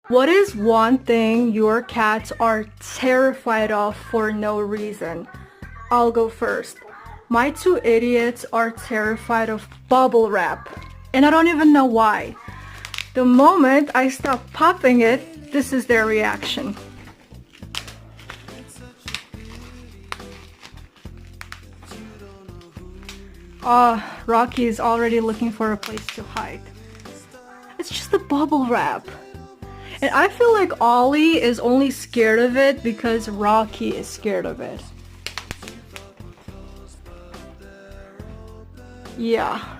What is one thing your cats are terrified of for no reason? I'll go first. My two idiots are terrified of bubble wrap, and I don't even know why. The moment I stop popping it, this is their reaction. Rocky is already looking for a place to hide. It's just the bubble wrap. And I feel like Ollie is only scared of it because Rocky is scared of it. Yeah.